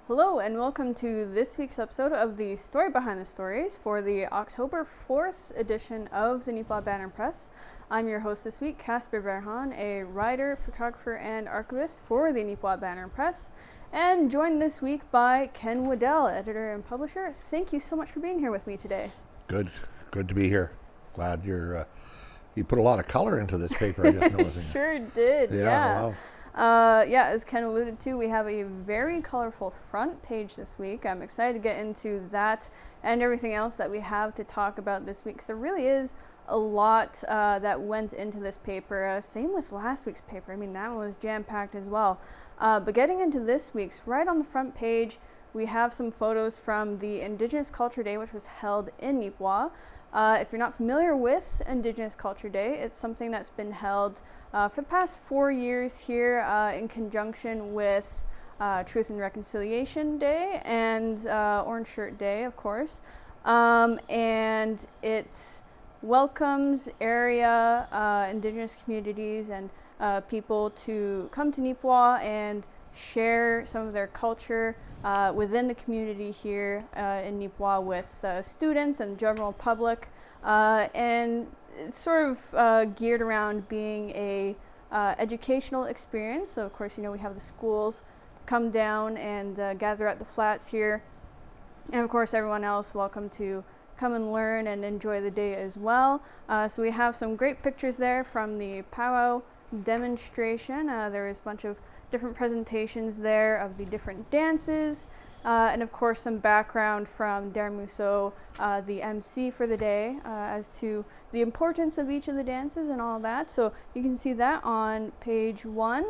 Hello and welcome to this week's episode of the Story Behind the Stories for the October 4th edition of the Neepawa Banner Press. I'm your host this week, Casper Wehrhahn, a writer, photographer, and archivist for the Neepawa Banner Press, and joined this week by Ken Waddell, editor and publisher. Thank you so much for being here with me today. Good to be here. Glad you put a lot of color into this paper. I just noticed. Sure did, yeah. Wow. As Ken alluded to, we have a very colorful front page this week. I'm excited to get into that and everything else that we have to talk about this week. So there really is a lot that went into this paper. Same with last week's paper. I mean, that one was jam-packed as well. But getting into this week's, right on the front page, we have some photos from the Indigenous Culture Day, which was held in Neepawa. If you're not familiar with Indigenous Culture Day, it's something that's been held for the past 4 years here in conjunction with Truth and Reconciliation Day and Orange Shirt Day, of course. And it welcomes area Indigenous communities and people to come to Neepawa and share some of their culture within the community here in Neepawa with students and general public, and it's sort of geared around being a educational experience. So of course, we have the schools come down and gather at the flats here, and of course everyone else welcome to come and learn and enjoy the day as well. So we have some great pictures there from the powwow demonstration. There is a bunch of different presentations there of the different dances, and of course some background from Darren Musso, the MC for the day, as to the importance of each of the dances and all that. So you can see that on page 1,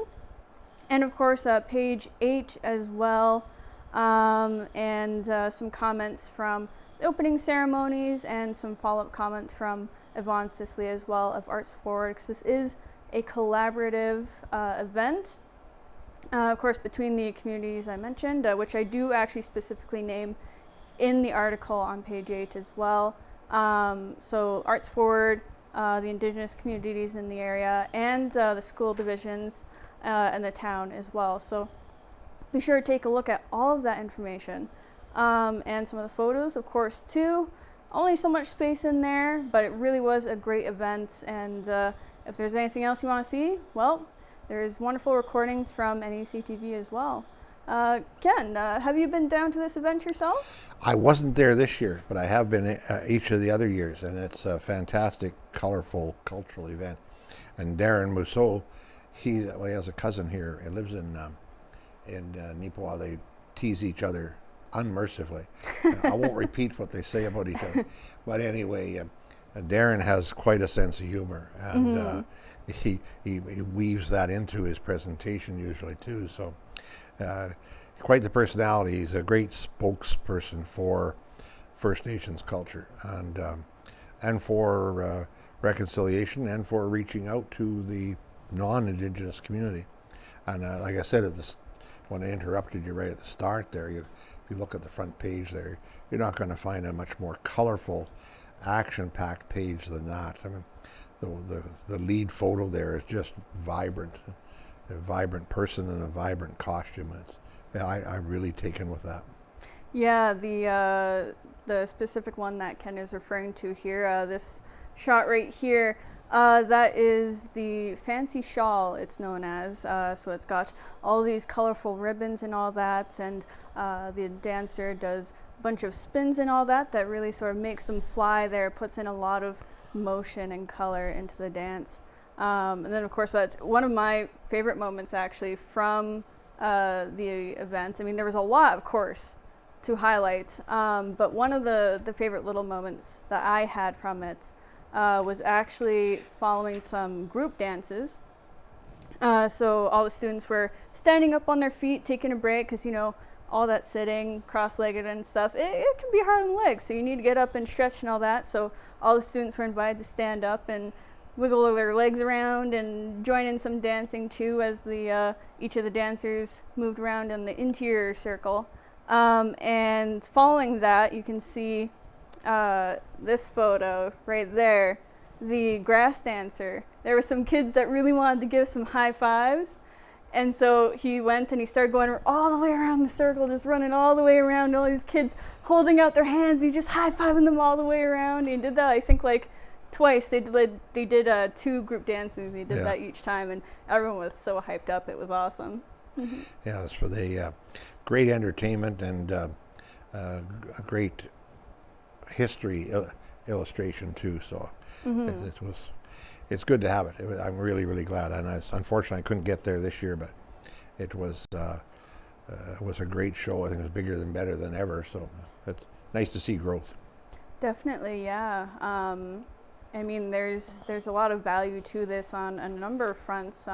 and of course page 8 as well, and some comments from the opening ceremonies and some follow-up comments from Yvonne Sisley as well of Arts Forward, because this is a collaborative event. Of course, between the communities I mentioned, which I do actually specifically name in the article on page 8 as well. So Arts Forward, the Indigenous communities in the area, and the school divisions and the town as well. So be sure to take a look at all of that information and some of the photos, of course, too. Only so much space in there, but it really was a great event. And if there's anything else you want to see, well, there's wonderful recordings from NECTV as well. Ken, have you been down to this event yourself? I wasn't there this year, but I have been each of the other years, and it's a fantastic, colorful, cultural event. And Darren Musso, he has a cousin here. He lives in Neepawa. They tease each other unmercifully. I won't repeat what they say about each other, but anyway, Darren has quite a sense of humor, and he weaves that into his presentation usually too. So quite the personality. He's a great spokesperson for First Nations culture and for reconciliation and for reaching out to the non-Indigenous community. And like I said when I interrupted you right at the start there, if you look at the front page there, you're not going to find a much more colorful, action-packed page than that. I mean, the lead photo there is just vibrant, a vibrant person in a vibrant costume. I'm really taken with that. Yeah, the specific one that Ken is referring to here, this shot right here, that is the fancy shawl, it's known as. So it's got all these colorful ribbons and all that, and the dancer does a bunch of spins and all that really sort of makes them fly there, puts in a lot of motion and color into the dance. And then of course that's one of my favorite moments actually from the event. I mean, there was a lot, of course, to highlight, but one of the favorite little moments that I had from it was actually following some group dances. So all the students were standing up on their feet, taking a break, because all that sitting cross-legged and stuff, it can be hard on the legs, so you need to get up and stretch and all that. So all the students were invited to stand up and wiggle their legs around and join in some dancing too, as each of the dancers moved around in the interior circle. And following that, you can see this photo right there, the grass dancer. There were some kids that really wanted to give some high fives, And so he went and he started going all the way around the circle, just running all the way around, all these kids holding out their hands. He just high-fiving them all the way around. He did that, I think, like twice. They did 2 group dances. He did that each time, and everyone was so hyped up. It was awesome. Yeah, it's for the great entertainment and a great history illustration too. So it's good to have it. I'm really, really glad. And unfortunately, I couldn't get there this year, but it was a great show. I think it was bigger than better than ever. So it's nice to see growth. Definitely, yeah. I mean, there's a lot of value to this on a number of fronts.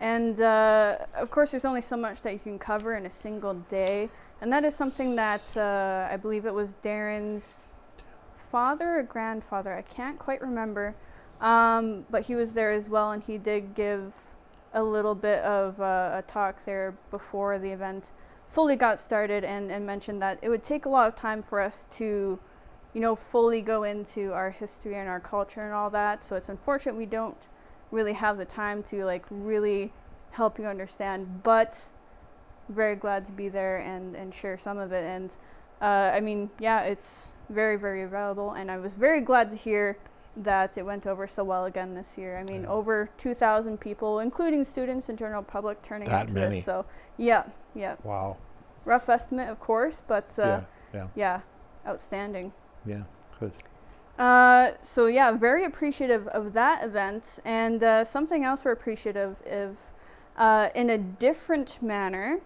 And of course, there's only so much that you can cover in a single day. And that is something that I believe it was Darren's father or grandfather, I can't quite remember. But he was there as well, and he did give a little bit of a talk there before the event fully got started, and mentioned that it would take a lot of time for us to, fully go into our history and our culture and all that. So it's unfortunate we don't really have the time to really help you understand, but very glad to be there and share some of it. And I mean, yeah, it's very, very available, and I was very glad to hear that it went over so well again this year. I mean, over 2,000 people, including students and general public, turning out to this. So yeah. Wow. Rough estimate, of course, but yeah, outstanding. Yeah, good. So yeah, very appreciative of that event, and something else we're appreciative of in a different manner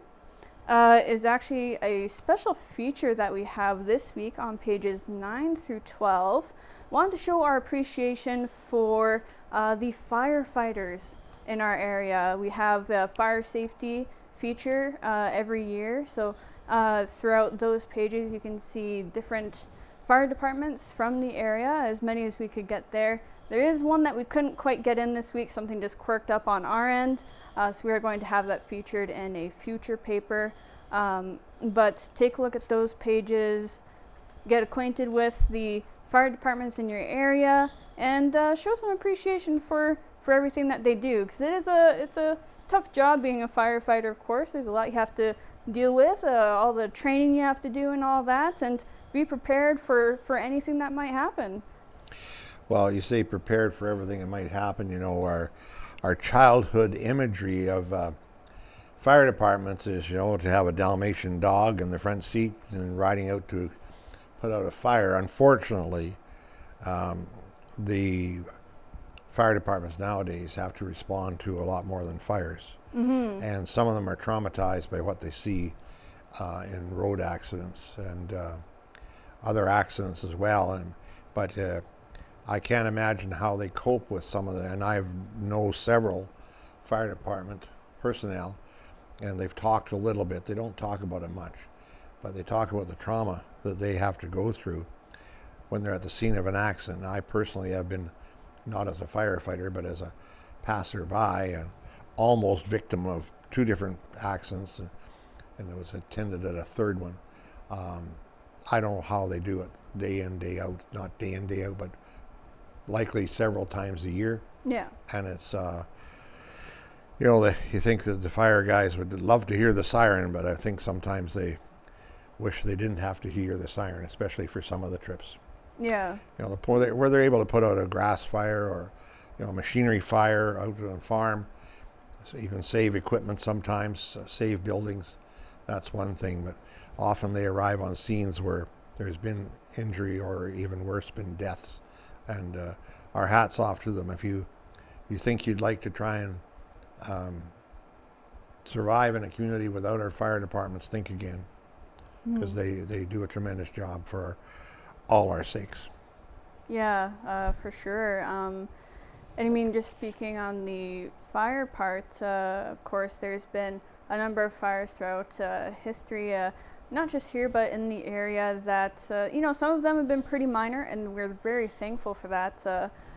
is actually a special feature that we have this week on pages 9 through 12. Wanted to show our appreciation for the firefighters in our area. We have a fire safety feature every year, so throughout those pages you can see different fire departments from the area, as many as we could get there. There is one that we couldn't quite get in this week, something just quirked up on our end, so we are going to have that featured in a future paper. But take a look at those pages, get acquainted with the fire departments in your area, and show some appreciation for everything that they do, because it's a tough job being a firefighter. Of course, there's a lot you have to deal with, all the training you have to do and all that, and be prepared for anything that might happen. Well, you say prepared for everything that might happen. Our childhood imagery of fire departments is, to have a Dalmatian dog in the front seat and riding out to put out a fire. Unfortunately, the fire departments nowadays have to respond to a lot more than fires. And some of them are traumatized by what they see in road accidents and other accidents as well. But I can't imagine how they cope with some of them. And I know several fire department personnel, and they've talked a little bit. They don't talk about it much, but they talk about the trauma that they have to go through when they're at the scene of an accident. I personally have been, not as a firefighter, but as a passerby, and almost victim of 2 different accidents, and it was attended at a 3rd one. I don't know how they do it day in, day out, not day in, day out, but likely several times a year. Yeah. And it's, you think that the fire guys would love to hear the siren, but I think sometimes they wish they didn't have to hear the siren, especially for some of the trips. Yeah. Where they're able to put out a grass fire or, machinery fire out on a farm, so even save equipment sometimes, save buildings. That's one thing, but often they arrive on scenes where there's been injury or even worse, been deaths. And our hats off to them. If you think you'd like to try and survive in a community without our fire departments, think again, because they do a tremendous job for all our sakes. Yeah, for sure. And I mean, just speaking on the fire part, of course, there's been a number of fires throughout history, not just here, but in the area that, some of them have been pretty minor, and we're very thankful for that.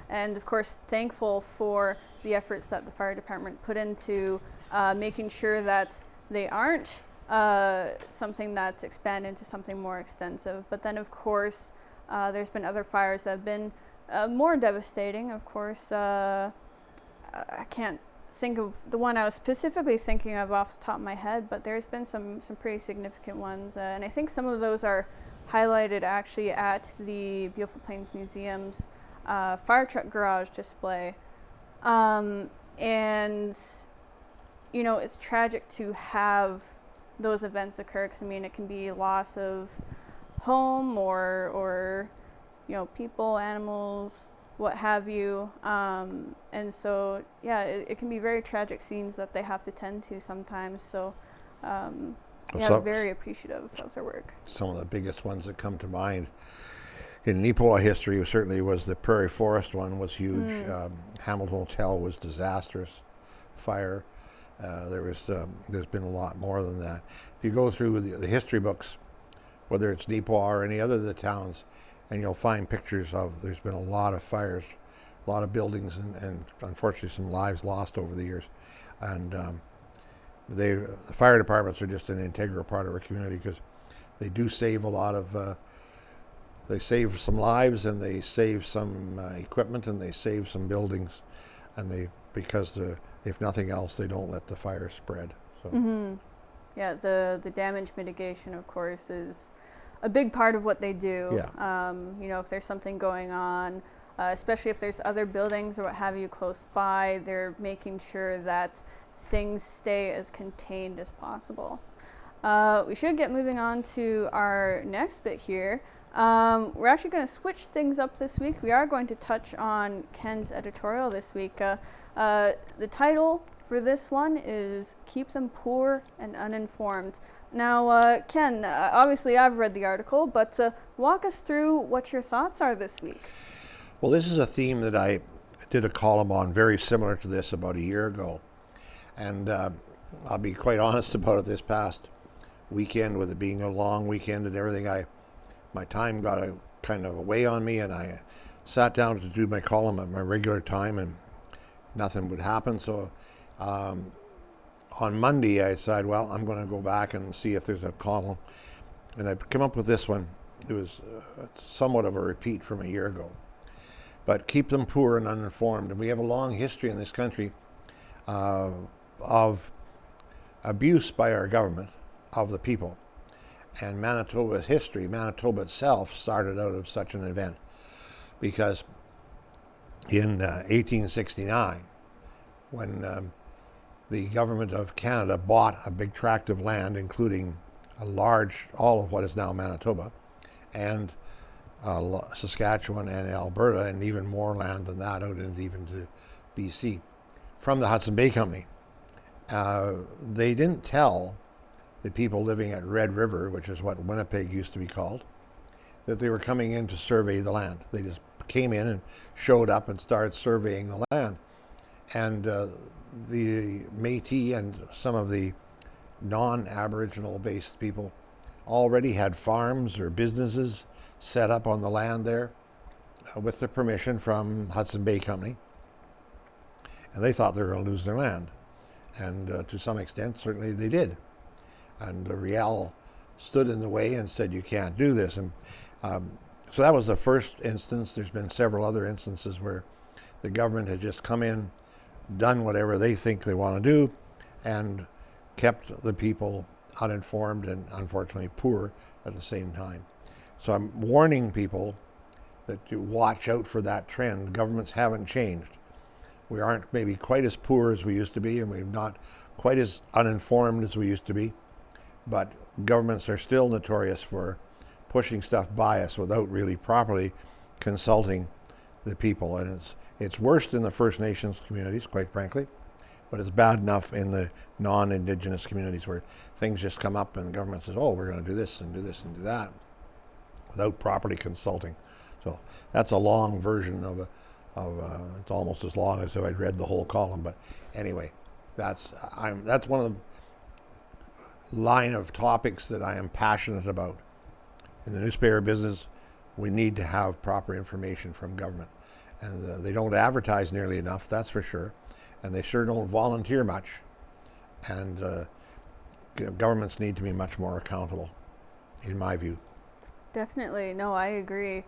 And of course, thankful for the efforts that the fire department put into making sure that they aren't something that's expanded into something more extensive. But then, of course, there's been other fires that have been more devastating. Of course, I can't think of the one I was specifically thinking of off the top of my head, but there's been some pretty significant ones, and I think some of those are highlighted actually at the Beautiful Plains Museum's fire truck garage display. And you know, it's tragic to have those events occur, because I mean, it can be loss of home or you know, people, animals, what have you. And so, yeah, it can be very tragic scenes that they have to tend to sometimes. So, yeah, very appreciative of their work. Some of the biggest ones that come to mind in Neepawa history certainly was the Prairie Forest one was huge. Hamilton Hotel was disastrous. Fire. There's been a lot more than that. If you go through the history books, whether it's Neepawa or any other of the towns, and you'll find pictures of, there's been a lot of fires, a lot of buildings, and unfortunately some lives lost over the years. And the fire departments are just an integral part of our community, because they do save a lot of, they save some lives, and they save some equipment, and they save some buildings, and because if nothing else, they don't let the fire spread. So. Yeah, the damage mitigation, of course, is a big part of what they do. Yeah. You know, if there's something going on, especially if there's other buildings or what have you close by, they're making sure that things stay as contained as possible. We should get moving on to our next bit here. We're actually going to switch things up this week. We are going to touch on Ken's editorial this week. The title for this one is Keep Them Poor and Uninformed. Now, Ken, obviously I've read the article, but walk us through what your thoughts are this week. Well, this is a theme that I did a column on very similar to this about a year ago. And I'll be quite honest about it, this past weekend, with it being a long weekend and everything, my time got kind of away on me, and I sat down to do my column at my regular time, and nothing would happen. So on Monday, I decided, well, I'm going to go back and see if there's a column. And I came up with this one. It was somewhat of a repeat from a year ago. But keep them poor and uninformed. And we have a long history in this country of abuse by our government of the people. And Manitoba's history, Manitoba itself, started out of such an event. Because in 1869, when the government of Canada bought a big tract of land, including all of what is now Manitoba, and Saskatchewan and Alberta, and even more land than that out even to BC, from the Hudson Bay Company. They didn't tell the people living at Red River, which is what Winnipeg used to be called, that they were coming in to survey the land. They just came in and showed up and started surveying the land. And the Métis and some of the non-Aboriginal based people already had farms or businesses set up on the land there with the permission from Hudson Bay Company. And they thought they were going to lose their land. And to some extent, certainly they did. And Riel stood in the way and said, you can't do this. And so that was the first instance. There's been several other instances where the government had just come in, done whatever they think they want to do, and kept the people uninformed and unfortunately poor at the same time. So I'm warning people that to watch out for that trend. Governments haven't changed. We aren't maybe quite as poor as we used to be, and we're not quite as uninformed as we used to be, but governments are still notorious for pushing stuff by us without really properly consulting the people. And it's worst in the First Nations communities, quite frankly, but it's bad enough in the non-Indigenous communities where things just come up and the government says, oh, we're going to do this and do this and do that, without properly consulting. So that's a long version of it's almost as long as if I'd read the whole column. But anyway, that's one of the line of topics that I am passionate about. In the newspaper business, we need to have proper information from government. And they don't advertise nearly enough, that's for sure. And they sure don't volunteer much. And governments need to be much more accountable, in my view. Definitely. No, I agree.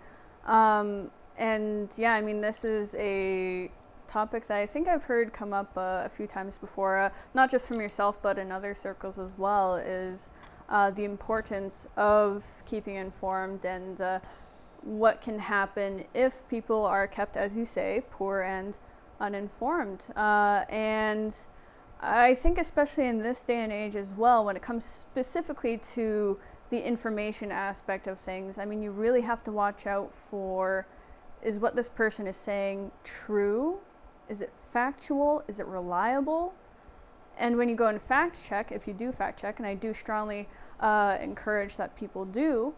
And yeah, I mean, this is a topic that I think I've heard come up a few times before, not just from yourself, but in other circles as well, is the importance of keeping informed and what can happen if people are kept, as you say, poor and uninformed. And I think especially in this day and age as well, when it comes specifically to the information aspect of things, I mean, you really have to watch out for, is what this person is saying true? Is it factual? Is it reliable? And when you go and fact check, if you do fact check, and I do strongly encourage that people do,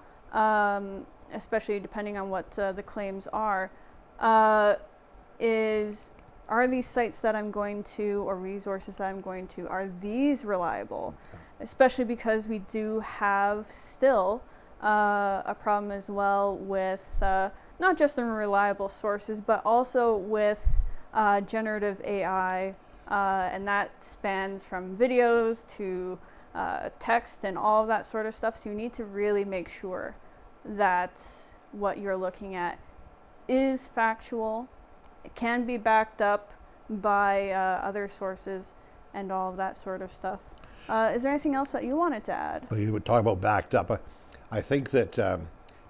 especially depending on what the claims are these sites that I'm going to, or resources that I'm going to, are these reliable? Okay. Especially because we do have still a problem as well with not just the reliable sources, but also with generative AI, and that spans from videos to text and all of that sort of stuff. So you need to really make sure that what you're looking at is factual. It can be backed up by other sources and all of that sort of stuff. Is there anything else that you wanted to add? Well, you would talk about backed up. I think that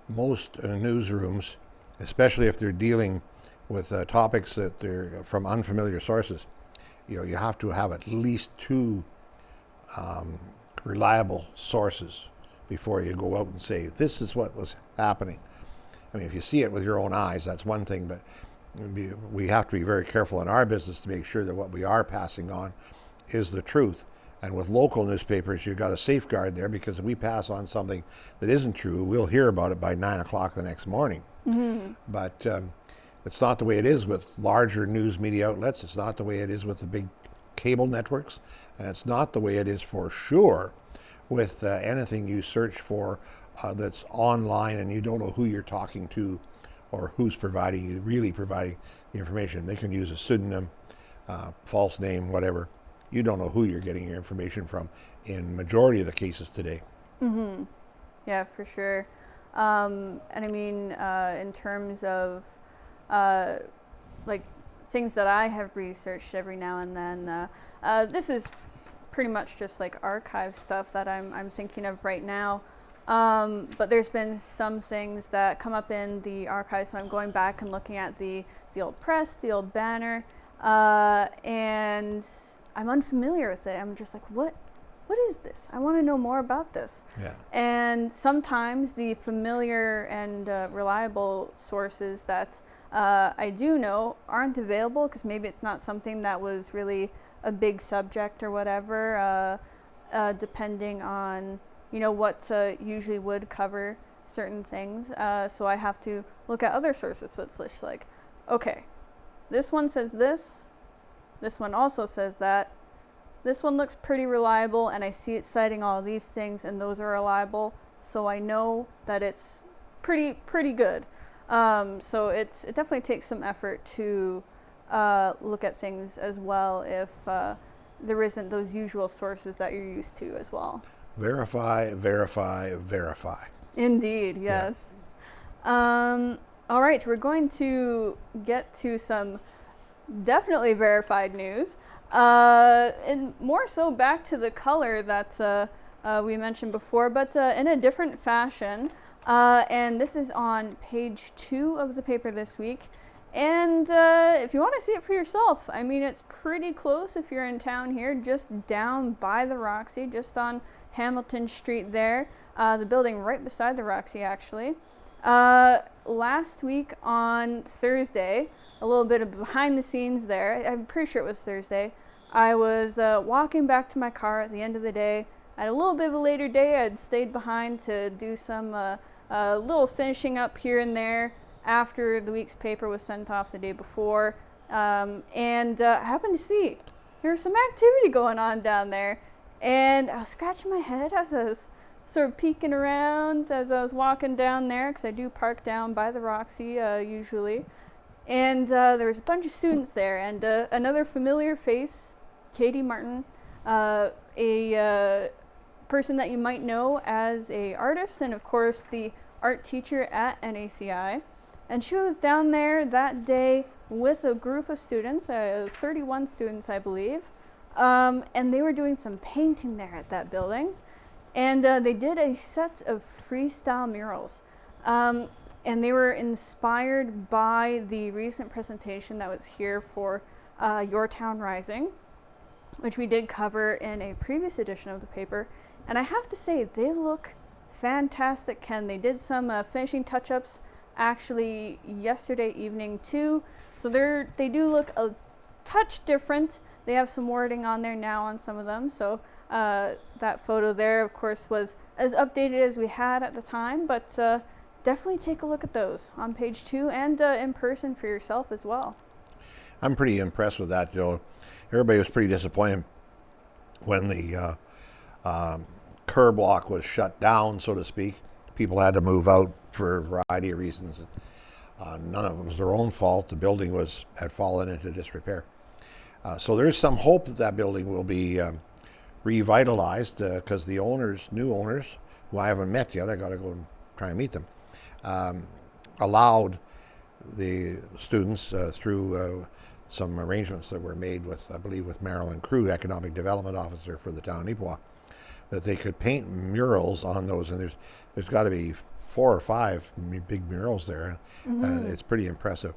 most newsrooms, especially if they're dealing with topics that they're from unfamiliar sources, you have to have at least two reliable sources before you go out and say, this is what was happening. I mean, if you see it with your own eyes, that's one thing, but we have to be very careful in our business to make sure that what we are passing on is the truth. And with local newspapers, you've got a safeguard there, because if we pass on something that isn't true, we'll hear about it by 9 o'clock the next morning. Mm-hmm. But it's not the way it is with larger news media outlets. It's not the way it is with the big cable networks. And it's not the way it is for sure with anything you search for that's online and you don't know who you're talking to or who's really providing the information. They can use a pseudonym, false name, whatever. You don't know who you're getting your information from in majority of the cases today. Mm-hmm. Yeah, for sure. And I mean, in terms of like things that I have researched every now and then, this is pretty much just like archive stuff that I'm thinking of right now. But there's been some things that come up in the archive, so I'm going back and looking at the old press, the old banner, and I'm unfamiliar with it. I'm just like, what is this? I want to know more about this. Yeah. And sometimes the familiar and reliable sources that I do know aren't available, because maybe it's not something that was really a big subject or whatever, depending on what usually would cover certain things. So I have to look at other sources. So it's just like, okay, this one says this one also says that, this one looks pretty reliable, and I see it citing all these things, and those are reliable, so I know that it's pretty good. So it definitely takes some effort to look at things as well if there isn't those usual sources that you're used to as well. Verify, verify, verify. Indeed, yes. Yeah. All right, we're going to get to some definitely verified news, and more so back to the color that we mentioned before, but in a different fashion. And this is on page 2 of the paper this week. And if you want to see it for yourself, I mean, it's pretty close if you're in town here, just down by the Roxy, just on Hamilton Street there, the building right beside the Roxy, actually. Last week on Thursday, a little bit of behind the scenes there, I'm pretty sure it was Thursday, I was walking back to my car at the end of the day. At a little bit of a later day, I'd stayed behind to do some little finishing up here and there after the week's paper was sent off the day before, and I happened to see there was some activity going on down there, and I was scratching my head as I was sort of peeking around as I was walking down there, because I do park down by the Roxy usually, and there was a bunch of students there, and another familiar face, Katie Martin, a person that you might know as a artist, and of course the art teacher at NACI. And she was down there that day with a group of students, 31 students, I believe, and they were doing some painting there at that building. And they did a set of freestyle murals. And they were inspired by the recent presentation that was here for Your Town Rising, which we did cover in a previous edition of the paper. And I have to say, they look fantastic, Ken. They did some finishing touch-ups actually yesterday evening too. So they do look a touch different. They have some wording on there now on some of them. So that photo there, of course, was as updated as we had at the time, but definitely take a look at those on page 2 and in person for yourself as well. I'm pretty impressed with that, Joe. Everybody was pretty disappointed when the curb walk was shut down, so to speak. People had to move out for a variety of reasons. None of it was their own fault. The building had fallen into disrepair. So there's some hope that building will be revitalized because the new owners, who I haven't met yet, I got to go and try and meet them, allowed the students through some arrangements that were made with, I believe, with Marilyn Crew, Economic Development Officer for the town of Neepawa, that they could paint murals on those. And there's got to be 4 or 5 big murals there. It's pretty impressive.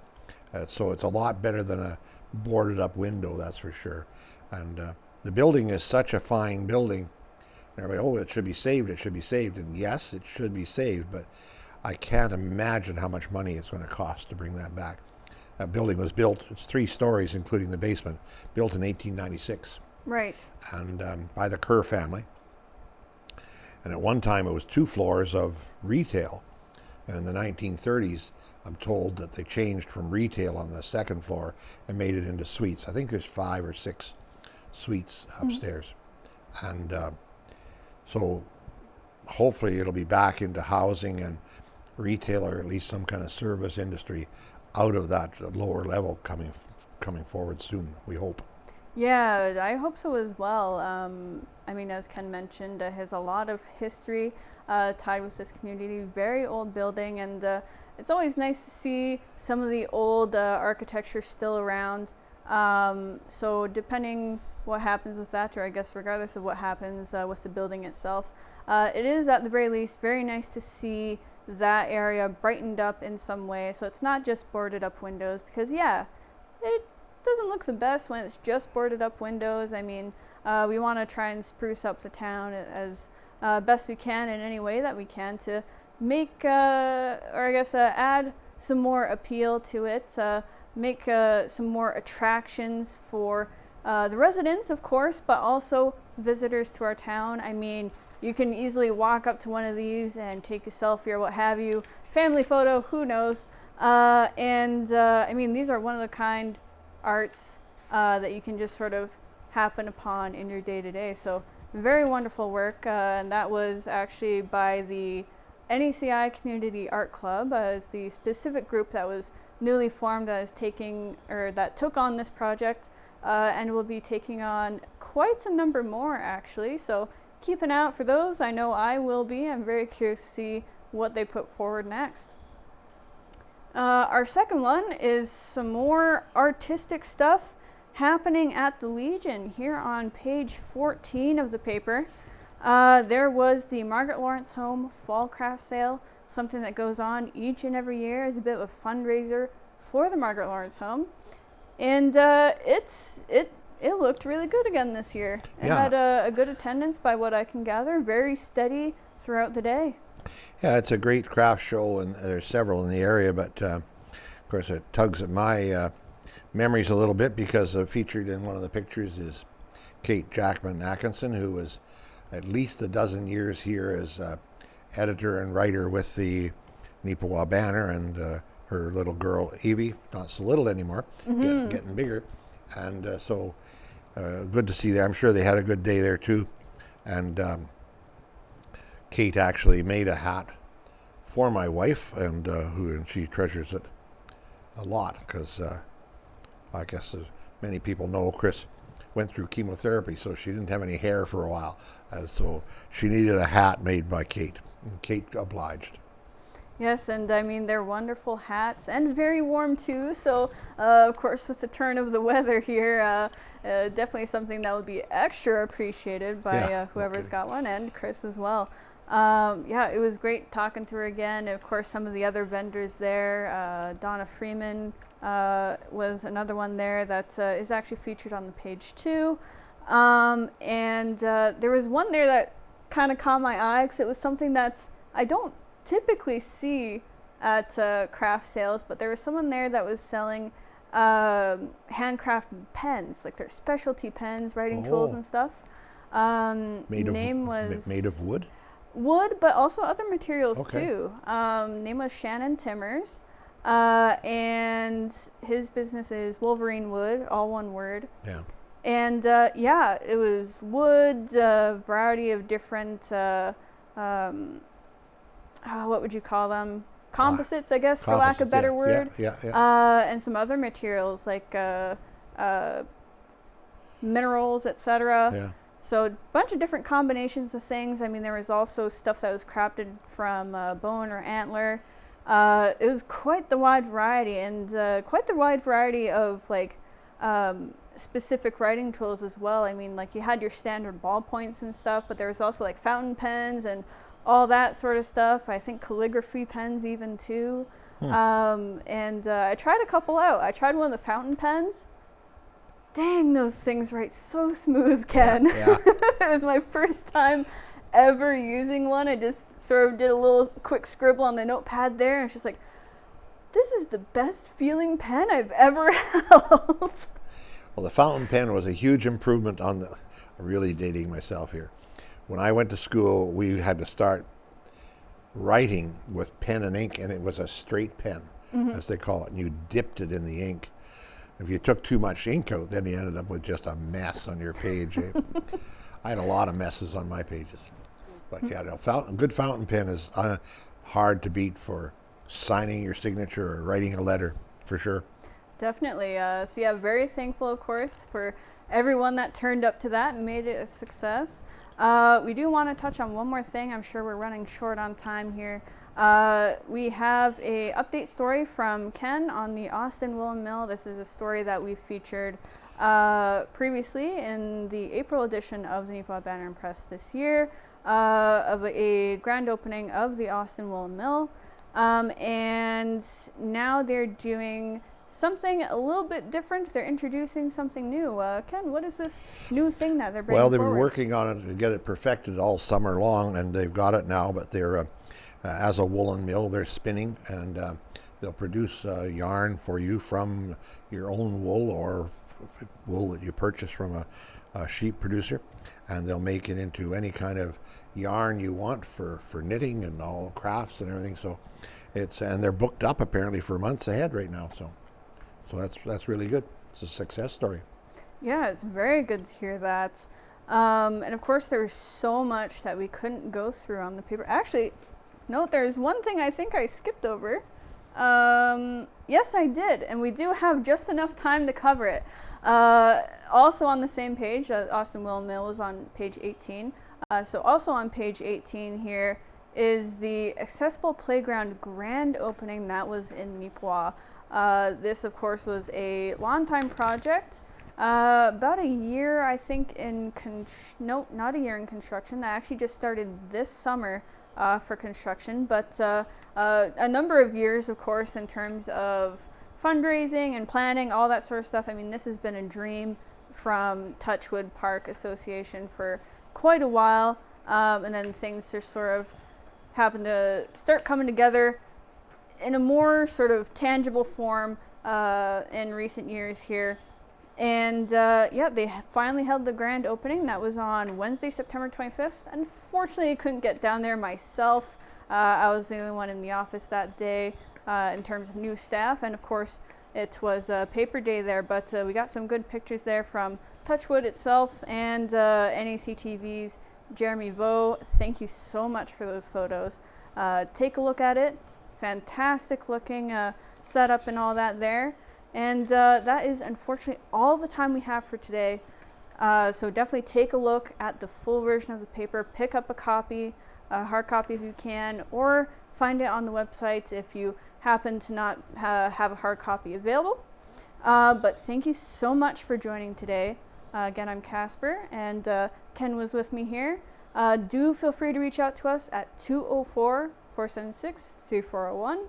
So it's a lot better than a boarded up window, that's for sure. And the building is such a fine building. Everybody, it should be saved, it should be saved. And yes, it should be saved, but I can't imagine how much money it's going to cost to bring that back. That building was built, it's 3 stories, including the basement, built in 1896. Right. And by the Kerr family. And at one time it was 2 floors of retail. And in the 1930s, I'm told that they changed from retail on the 2nd floor and made it into suites. I think there's 5 or 6 suites upstairs. And so hopefully it'll be back into housing and retail, or at least some kind of service industry out of that lower level coming forward soon, we hope. Yeah, I hope so as well. I mean, as Ken mentioned, has a lot of history tied with this community. Very old building, and it's always nice to see some of the old architecture still around. So depending what happens with that, or I guess regardless of what happens with the building itself, it is at the very least very nice to see that area brightened up in some way. So it's not just boarded up windows, because yeah, it doesn't look the best when it's just boarded up windows. I mean, we want to try and spruce up the town as best we can in any way that we can to make, or I guess add some more appeal to it, make some more attractions for the residents, of course, but also visitors to our town. I mean, you can easily walk up to one of these and take a selfie or what have you, family photo, who knows. I mean, these are one of the kind arts that you can just sort of happen upon in your day-to-day. So very wonderful work, and that was actually by the NECI Community Art Club, as the specific group that was newly formed as that took on this project, and will be taking on quite a number more actually. So keep an eye out for those. I know I will be. I'm very curious to see what they put forward next. Our second one is some more artistic stuff happening at the Legion here on page 14 of the paper. There was the Margaret Lawrence Home Fall Craft Sale, something that goes on each and every year as a bit of a fundraiser for the Margaret Lawrence Home. And it looked really good again this year. It had a good attendance by what I can gather, very steady throughout the day. Yeah, it's a great craft show, and there's several in the area, but of course it tugs at my memories a little bit, because featured in one of the pictures is Kate Jackman Atkinson, who was at least a dozen years here as editor and writer with the Neepawa Banner, and her little girl Evie, not so little anymore, getting bigger. And so good to see that. I'm sure they had a good day there too. And Kate actually made a hat for my wife, and she treasures it a lot, because I guess as many people know, Chris went through chemotherapy, so she didn't have any hair for a while, so she needed a hat made by Kate, and Kate obliged. Yes, and I mean, they're wonderful hats and very warm too. So, of course, with the turn of the weather here, definitely something that would be extra appreciated by whoever's got one, and Chris as well. Yeah, it was great talking to her again. Of course, some of the other vendors there, Donna Freeman was another one there that is actually featured on the page too. And there was one there that kind of caught my eye because it was something that I don't typically see at craft sales, but there was someone there that was selling handcrafted pens, like their specialty pens, writing tools and stuff. Made of wood? Wood, but also other materials too. Name was Shannon Timmers, and his business is Wolverine Wood, all one word. Yeah. And yeah, it was wood, variety of different what would you call them? Composites, I guess, for lack of a better word. And some other materials like minerals, etc. Yeah. So a bunch of different combinations of things. I mean, there was also stuff that was crafted from bone or antler. It was quite the wide variety, and quite the wide variety of like specific writing tools as well. I mean, like you had your standard ballpoints and stuff, but there was also like fountain pens and all that sort of stuff. I think calligraphy pens even too. And I tried a couple out. I tried one of the fountain pens. Dang, those things write so smooth, Ken. Yeah. It was my first time ever using one. I just sort of did a little quick scribble on the notepad there, and it's just like, this is the best feeling pen I've ever held. Well, the fountain pen was a huge improvement on the, really dating myself here. When I went to school, we had to start writing with pen and ink, and it was a straight pen, as they call it, and you dipped it in the ink. If you took too much ink out, then you ended up with just a mess on your page. I had a lot of messes on my pages. But yeah, no, good fountain pen is hard to beat for signing your signature or writing a letter, for sure. Definitely. So yeah, very thankful, of course, for everyone that turned up to that and made it a success. We do want to touch on one more thing. I'm sure we're running short on time here. We have a update story from Ken on the Austin Woolen Mill. This is a story that we featured previously in the April edition of the Neepawa Banner Press this year of a grand opening of the Austin Woolen Mill. And now they're doing something a little bit different. They're introducing something new. Ken, what is this new thing that they're bringing Well, they've forward? been working on it to get it perfected all summer long, and they've got it now, but they're, as a woolen mill, they're spinning, and they'll produce yarn for you from your own wool or wool that you purchase from a sheep producer, and they'll make it into any kind of yarn you want for knitting and all crafts and everything. So and they're booked up apparently for months ahead right now. So that's really good. It's a success story. Yeah, it's very good to hear that. And of course, there's so much that we couldn't go through on the paper. Actually, no, there's one thing I think I skipped over. Yes, I did, and we do have just enough time to cover it. Also on the same page, Austin Woolen Mill is on page 18. So also on page 18 here is the Accessible Playground grand opening that was in Neepawa. This, of course, was a long-time project. About a year, I think, no, not a year in construction. That actually just started this summer for construction, but a number of years, of course, in terms of fundraising and planning, all that sort of stuff. I mean, this has been a dream from Touchwood Park Association for quite a while, and then things just sort of happened to start coming together in a more sort of tangible form in recent years here. And yeah, they finally held the grand opening. That was on Wednesday, September 25th. Unfortunately, I couldn't get down there myself. I was the only one in the office that day in terms of new staff. And of course, it was paper day there, but we got some good pictures there from Touchwood itself and NAC TV's Jeremy Vo. Thank you so much for those photos. Take a look at it. Fantastic looking setup and all that there. And that is unfortunately all the time we have for today. So definitely take a look at the full version of the paper. Pick up a copy, a hard copy if you can, or find it on the website if you happen to not have a hard copy available. But thank you so much for joining today. Again, I'm Casper, and Ken was with me here. Do feel free to reach out to us at 204-476-3401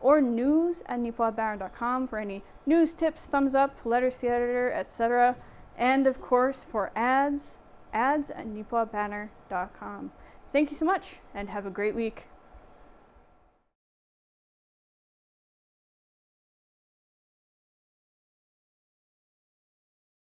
or news@neepawabanner.com for any news, tips, thumbs up, letters to the editor, etc. And of course, for ads at neepawabanner.com. Thank you so much, and have a great week.